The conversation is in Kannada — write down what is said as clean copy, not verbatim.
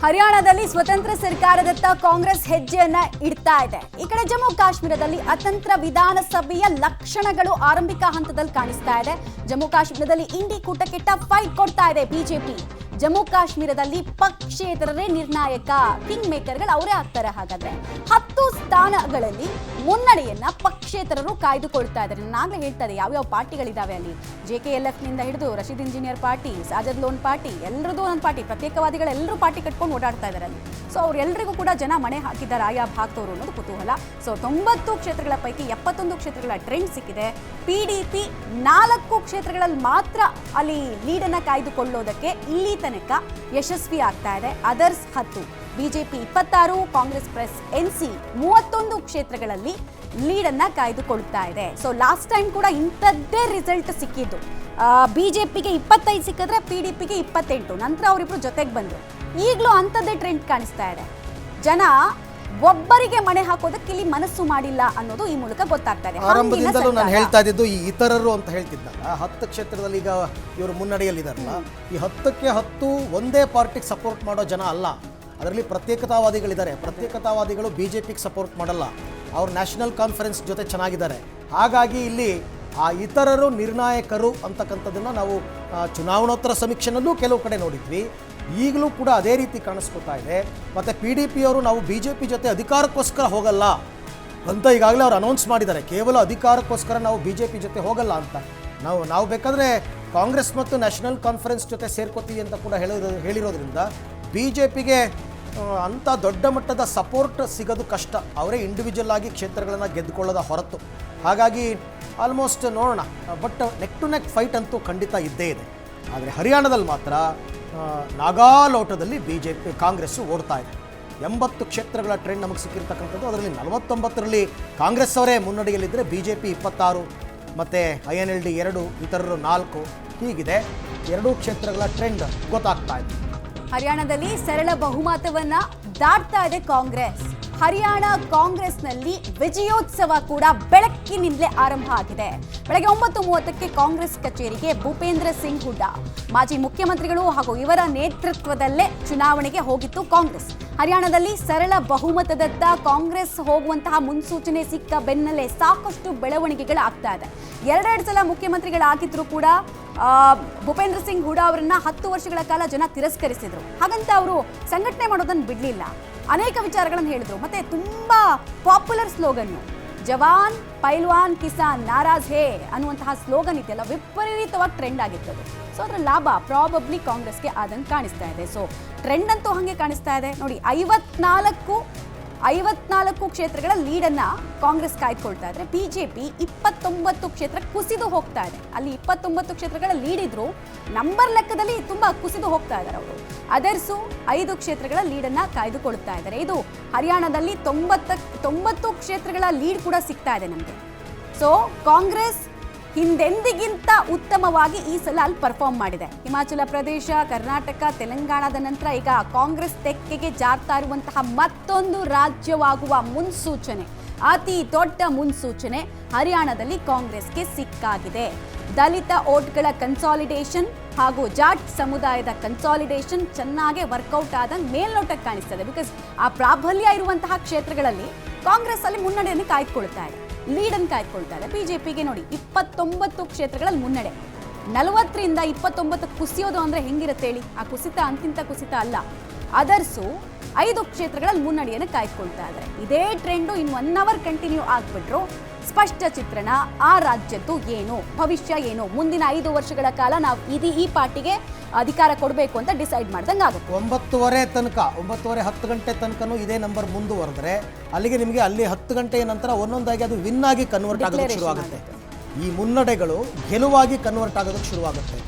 ಹರಿಯಾಣದಲ್ಲಿ ಸ್ವತಂತ್ರ ಸರ್ಕಾರದತ್ತ ಕಾಂಗ್ರೆಸ್ ಹೆಜ್ಜೆಯನ್ನ ಇಡ್ತಾ ಇದೆ. ಈ ಕಡೆ ಜಮ್ಮು ಕಾಶ್ಮೀರದಲ್ಲಿ ಅತಂತ್ರ ವಿಧಾನಸಭೆಯ ಲಕ್ಷಣಗಳು ಆರಂಭಿಕ ಹಂತದಲ್ಲಿ ಕಾಣಿಸ್ತಾ ಇದೆ. ಜಮ್ಮು ಕಾಶ್ಮೀರದಲ್ಲಿ ಇಂಡಿ ಕೂಟಕ್ಕೆ ಟಫ್ ಫೈಟ್ ಕೊಡ್ತಾ ಇದೆ ಬಿಜೆಪಿ. ಜಮ್ಮು ಕಾಶ್ಮೀರದಲ್ಲಿ ಪಕ್ಷೇತರರೇ ನಿರ್ಣಾಯಕ, ಕಿಂಗ್ ಮೇಕರ್ಗಳು ಅವರೇ ಆಗ್ತಾರೆ. ಹಾಗಾದ್ರೆ 10 ಸ್ಥಾನಗಳಲ್ಲಿ ಮುನ್ನಡೆಯನ್ನ ಪಕ್ಷೇತರರು ಕಾಯ್ದುಕೊಳ್ತಾ ಇದ್ದಾರೆ. ನಾನಾಗಲೇ ಹೇಳ್ತಾ ಇದ್ದೆ ಯಾವ್ಯಾವ ಪಾರ್ಟಿಗಳಿದಾವೆ ಅಲ್ಲಿ. JKLF ನಿಂದ ಹಿಡಿದು Rashid engineer party, Sajad Lone party, ಎಲ್ಲರದ್ದು ಒಂದೊಂದು ಪಾರ್ಟಿ, ಪ್ರತ್ಯೇಕವಾದಿಗಳೆಲ್ಲರೂ ಪಾರ್ಟಿ ಕಟ್ಕೊಂಡು ಓಡಾಡ್ತಾ ಇದ್ದಾರೆ ಅಲ್ಲಿ. ಸೊ ಅವರೆಲ್ಲರಿಗೂ ಕೂಡ ಜನ ಮಣೆ ಹಾಕಿದ್ದಾರೆ ಆಯಾ ಭಾಗದವರು ಅನ್ನೋದು ಕುತೂಹಲ. ಸೊ 90 ಕ್ಷೇತ್ರಗಳ ಪೈಕಿ 71 ಕ್ಷೇತ್ರಗಳ ಟ್ರೆಂಡ್ ಸಿಕ್ಕಿದೆ. PDP 4 ಕ್ಷೇತ್ರಗಳಲ್ಲಿ ಮಾತ್ರ ಅಲ್ಲಿ ಲೀಡನ್ನು ಕಾಯ್ದುಕೊಳ್ಳೋದಕ್ಕೆ ಇಲ್ಲಿ ತನಕ ಯಶಸ್ವಿ ಆಗ್ತಾ ಇದೆ. Others 10, BJP 26, Congress plus NC 31 ಕ್ಷೇತ್ರಗಳಲ್ಲಿ ಲೀಡನ್ನ ಕಾಯ್ದುಕೊಳ್ತಾ ಇದೆ. ಸೊ ಲಾಸ್ಟ್ ಟೈಮ್ ಕೂಡ ಇಂಥದ್ದೇ ರಿಸಲ್ಟ್ ಸಿಕ್ಕಿದ್ದು. ಬಿಜೆಪಿಗೆ 25 ಸಿಕ್ಕಿದ್ರೆ PDPಗೆ 28. ನಂತರ ಅವರಿಬ್ರು ಜೊತೆಗೆ ಬಂದರು. ಈಗಲೂ ಅಂಥದ್ದೇ ಟ್ರೆಂಡ್ ಕಾಣಿಸ್ತಾ ಇದೆ. ಜನ ಒಬ್ಬರಿಗೆ ಮಣೆ ಹಾಕೋದಕ್ಕೆ ಇಲ್ಲಿ ಮನಸ್ಸು ಮಾಡಿಲ್ಲ ಅನ್ನೋದು ಈ ಮೂಲಕ ಗೊತ್ತಾಗ್ತಾ ಇದೆ. ಆರಂಭದಿಂದಲೂ ನಾನು ಹೇಳ್ತಾ ಇದ್ದಿದ್ದು ಈ ಇತರರು ಅಂತ ಹೇಳ್ತಿದ್ದಲ್ಲ, 10 ಕ್ಷೇತ್ರದಲ್ಲಿ ಈಗ ಇವರು ಮುನ್ನಡೆಯಲ್ಲಿದ್ದಾರಲ್ಲ, ಈ 10ಕ್ಕೆ 10 ಒಂದೇ ಪಾರ್ಟಿಗೆ ಸಪೋರ್ಟ್ ಮಾಡೋ ಜನ ಅಲ್ಲ. ಅದರಲ್ಲಿ ಪ್ರತ್ಯೇಕತಾವಾದಿಗಳಿದ್ದಾರೆ. ಪ್ರತ್ಯೇಕತಾವಾದಿಗಳು ಬಿಜೆಪಿಗೆ ಸಪೋರ್ಟ್ ಮಾಡಲ್ಲ, ಅವ್ರು ನ್ಯಾಷನಲ್ ಕಾನ್ಫರೆನ್ಸ್ ಜೊತೆ ಚೆನ್ನಾಗಿದ್ದಾರೆ. ಹಾಗಾಗಿ ಇಲ್ಲಿ ಆ ಇತರರು ನಿರ್ಣಾಯಕರು ಅಂತಕ್ಕಂಥದ್ದನ್ನು ನಾವು ಚುನಾವಣೋತ್ತರ ಸಮೀಕ್ಷೆನಲ್ಲೂ ಕೆಲವು ಕಡೆ ನೋಡಿದ್ವಿ. ಈಗಲೂ ಕೂಡ ಅದೇ ರೀತಿ ಕಾಣಿಸ್ಕೊತಾ ಇದೆ. ಮತ್ತು PDP ಅವರು ನಾವು BJP ಜೊತೆ ಅಧಿಕಾರಕ್ಕೋಸ್ಕರ ಹೋಗಲ್ಲ ಅಂತ ಈಗಾಗಲೇ ಅವ್ರು ಅನೌನ್ಸ್ ಮಾಡಿದ್ದಾರೆ. ಕೇವಲ ಅಧಿಕಾರಕ್ಕೋಸ್ಕರ ನಾವು BJP ಜೊತೆ ಹೋಗಲ್ಲ ಅಂತ. ನಾವು ಬೇಕಾದರೆ ಕಾಂಗ್ರೆಸ್ ಮತ್ತು ನ್ಯಾಷನಲ್ ಕಾನ್ಫರೆನ್ಸ್ ಜೊತೆ ಸೇರ್ಕೋತೀವಿ ಅಂತ ಕೂಡ ಹೇಳಿರೋದ್ರಿಂದ BJPಗೆ ಅಂಥ ದೊಡ್ಡ ಮಟ್ಟದ ಸಪೋರ್ಟ್ ಸಿಗೋದು ಕಷ್ಟ. ಅವರೇ ಇಂಡಿವಿಜುವಲ್ ಆಗಿ ಕ್ಷೇತ್ರಗಳನ್ನು ಗೆದ್ದುಕೊಳ್ಳೋದ ಹೊರತು. ಹಾಗಾಗಿ ಆಲ್ಮೋಸ್ಟ್ ನೋಡೋಣ. But neck to neck fight ಅಂತೂ ಖಂಡಿತ ಇದ್ದೇ ಇದೆ. ಆದರೆ ಹರಿಯಾಣದಲ್ಲಿ ಮಾತ್ರ ನಾಗಾಲೋಟದಲ್ಲಿ ಕಾಂಗ್ರೆಸ್ಸು ಓಡ್ತಾ ಇದೆ. 80 ಕ್ಷೇತ್ರಗಳ ಟ್ರೆಂಡ್ ನಮಗೆ ಸಿಕ್ಕಿರ್ತಕ್ಕಂಥದ್ದು. ಅದರಲ್ಲಿ 49ರಲ್ಲಿ ಕಾಂಗ್ರೆಸ್ ಅವರೇ ಮುನ್ನಡೆಯಲ್ಲಿದ್ದರೆ BJP 26 ಮತ್ತು INLD 2, ಇತರರು 4 ಹೀಗಿದೆ. 2 ಕ್ಷೇತ್ರಗಳ ಟ್ರೆಂಡ್ ಗೊತ್ತಾಗ್ತಾ ಇದೆ. ಹರಿಯಾಣದಲ್ಲಿ ಸರಳ ಬಹುಮತವನ್ನ ದಾಟ್ತಾ ಇದೆ ಕಾಂಗ್ರೆಸ್. ಹರಿಯಾಣ ಕಾಂಗ್ರೆಸ್ನಲ್ಲಿ ವಿಜಯೋತ್ಸವ ಕೂಡ ಬೆಳಗ್ಗಿನಿಂದಲೇ ಆರಂಭ ಆಗಿದೆ. ಬೆಳಗ್ಗೆ 9:30ಕ್ಕೆ ಕಾಂಗ್ರೆಸ್ ಕಚೇರಿಗೆ ಭೂಪೇಂದ್ರ ಸಿಂಗ್ ಹುಡ್ಡಾ, ಮಾಜಿ ಮುಖ್ಯಮಂತ್ರಿಗಳು ಹಾಗೂ ಇವರ ನೇತೃತ್ವದಲ್ಲೇ ಚುನಾವಣೆಗೆ ಹೋಗಿತ್ತು ಕಾಂಗ್ರೆಸ್. ಹರಿಯಾಣದಲ್ಲಿ ಸರಳ ಬಹುಮತದತ್ತ ಕಾಂಗ್ರೆಸ್ ಹೋಗುವಂತಹ ಮುನ್ಸೂಚನೆ ಸಿಕ್ಕ ಬೆನ್ನಲ್ಲೇ ಸಾಕಷ್ಟು ಬೆಳವಣಿಗೆಗಳಾಗ್ತಾ ಇದೆ. 2 ಸಲ ಮುಖ್ಯಮಂತ್ರಿಗಳಾಗಿದ್ರು ಕೂಡ ಭೂಪೇಂದ್ರ ಸಿಂಗ್ ಹುಡಾ ಅವರನ್ನ 10 ವರ್ಷಗಳ ಕಾಲ ಜನ ತಿರಸ್ಕರಿಸಿದ್ರು. ಹಾಗಂತ ಅವರು ಸಂಘಟನೆ ಮಾಡೋದನ್ನು ಬಿಡಲಿಲ್ಲ. ಅನೇಕ ವಿಚಾರಗಳನ್ನು ಹೇಳಿದ್ರು. ಮತ್ತೆ ತುಂಬಾ ಪಾಪ್ಯುಲರ್ ಸ್ಲೋಗನ್ನು, ಜವಾನ್ ಪೈಲ್ವಾನ್ ಕಿಸಾನ್ ನಾರಾಜ್ ಹೇ ಅನ್ನುವಂತಹ ಸ್ಲೋಗನ್ ಇದೆಯಲ್ಲ, ವಿಪರೀತವಾಗಿ ಟ್ರೆಂಡ್ ಆಗಿತ್ತು. ಸೊ ಅದರ ಲಾಭ ಪ್ರಾಬಬ್ಲಿ ಕಾಂಗ್ರೆಸ್ಗೆ ಆದಂಗೆ ಕಾಣಿಸ್ತಾ ಇದೆ. ಸೊ ಟ್ರೆಂಡ್ ಅಂತೂ ಹಾಗೆ ಕಾಣಿಸ್ತಾ ಇದೆ ನೋಡಿ. 54 ಕ್ಷೇತ್ರಗಳ ಲೀಡನ್ನ ಕಾಂಗ್ರೆಸ್ ಕಾಯ್ದುಕೊಳ್ತಾ ಇದ್ರೆ BJP 29 ಕ್ಷೇತ್ರ ಕುಸಿದು ಹೋಗ್ತಾ ಇದೆ. ಅಲ್ಲಿ 29 ಕ್ಷೇತ್ರಗಳ ಲೀಡ್ ಇದ್ರು, ನಂಬರ್ ಲೆಕ್ಕದಲ್ಲಿ ತುಂಬಾ ಕುಸಿದು ಹೋಗ್ತಾ ಇದ್ದಾರೆ ಅವರು. ಅದರ್ಸು 5 ಕ್ಷೇತ್ರಗಳ ಲೀಡನ್ನ ಕಾಯ್ದುಕೊಳ್ತಾ ಇದ್ದಾರೆ. ಇದು ಹರಿಯಾಣದಲ್ಲಿ 90 ಕ್ಷೇತ್ರಗಳ ಲೀಡ್ ಕೂಡ ಸಿಗ್ತಾ ಇದೆ ನಮಗೆ. ಸೊ ಕಾಂಗ್ರೆಸ್ ಹಿಂದೆಂದಿಗಿಂತ ಉತ್ತಮವಾಗಿ ಈ ಸಲ ಅಲ್ಲಿ ಪರ್ಫಾರ್ಮ್ ಮಾಡಿದೆ. ಹಿಮಾಚಲ ಪ್ರದೇಶ, ಕರ್ನಾಟಕ, ತೆಲಂಗಾಣದ ನಂತರ ಈಗ ಕಾಂಗ್ರೆಸ್ ತೆಕ್ಕೆಗೆ ಜಾರ್ತಾ ಇರುವಂತಹ ಮತ್ತೊಂದು ರಾಜ್ಯವಾಗುವ ಮುನ್ಸೂಚನೆ, ಅತಿ ದೊಡ್ಡ ಮುನ್ಸೂಚನೆ ಹರಿಯಾಣದಲ್ಲಿ ಕಾಂಗ್ರೆಸ್ಗೆ ಸಿಕ್ಕಾಗಿದೆ. ದಲಿತ ಓಟ್ಗಳ ಕನ್ಸಾಲಿಡೇಷನ್ ಹಾಗೂ ಜಾಟ್ ಸಮುದಾಯದ ಕನ್ಸಾಲಿಡೇಷನ್ ಚೆನ್ನಾಗಿ ವರ್ಕೌಟ್ ಆದಂಗೆ ಮೇಲ್ನೋಟಕ್ಕೆ ಕಾಣಿಸ್ತದೆ. ಬಿಕಾಸ್ ಆ ಪ್ರಾಬಲ್ಯ ಇರುವಂತಹ ಕ್ಷೇತ್ರಗಳಲ್ಲಿ ಕಾಂಗ್ರೆಸ್ ಅಲ್ಲಿ ಮುನ್ನಡೆಯನ್ನು ಕಾಯ್ದುಕೊಳ್ತಾ ಇದೆ, ಲೀಡನ್ನು ಕಾಯ್ದುಕೊಳ್ತಾ ಇದೆ. BJPಗೆ ನೋಡಿ 29 ಕ್ಷೇತ್ರಗಳಲ್ಲಿ ಮುನ್ನಡೆ. 40ರಿಂದ 29 ಕುಸಿಯೋದು ಅಂದರೆ ಹೆಂಗಿರುತ್ತೆ ಹೇಳಿ? ಆ ಕುಸಿತ ಅಂತಿಂತ ಕುಸಿತ ಅಲ್ಲ. ಅದರ್ಸು 5 ಕ್ಷೇತ್ರಗಳಲ್ಲಿ ಮುನ್ನಡೆಯನ್ನು ಕಾಯ್ದುಕೊಳ್ತಾ ಇದ್ದಾರೆ. ಇದೇ ಟ್ರೆಂಡು ಇನ್ನು 1 ಅವರ್ ಕಂಟಿನ್ಯೂ ಆಗ್ಬಿಟ್ರು ಸ್ಪಷ್ಟ ಚಿತ್ರಣ ಆ ರಾಜ್ಯದ್ದು ಏನು, ಭವಿಷ್ಯ ಏನು, ಮುಂದಿನ 5 ವರ್ಷಗಳ ಕಾಲ ನಾವು ಈ ಪಾರ್ಟಿಗೆ ಅಧಿಕಾರ ಕೊಡಬೇಕು ಅಂತ ಡಿಸೈಡ್ ಮಾಡ್ದಂಗೆ ಆಗುತ್ತೆ. 9:30 ತನಕ 10 ಗಂಟೆ ತನಕನೂ ಇದೇ ನಂಬರ್ ಮುಂದುವರೆದ್ರೆ ಅಲ್ಲಿಗೆ ನಿಮಗೆ ಅಲ್ಲಿ 10 ಗಂಟೆಯ ನಂತರ ಒಂದೊಂದಾಗಿ ಅದು ವಿನ್ ಆಗಿ ಕನ್ವರ್ಟ್ ಆಗೋದಕ್ಕೆ ಶುರುವಾಗುತ್ತೆ. ಈ ಮುನ್ನಡೆಗಳು ಗೆಲುವಾಗಿ ಕನ್ವರ್ಟ್ ಆಗೋದಕ್ಕೆ ಶುರುವಾಗುತ್ತೆ.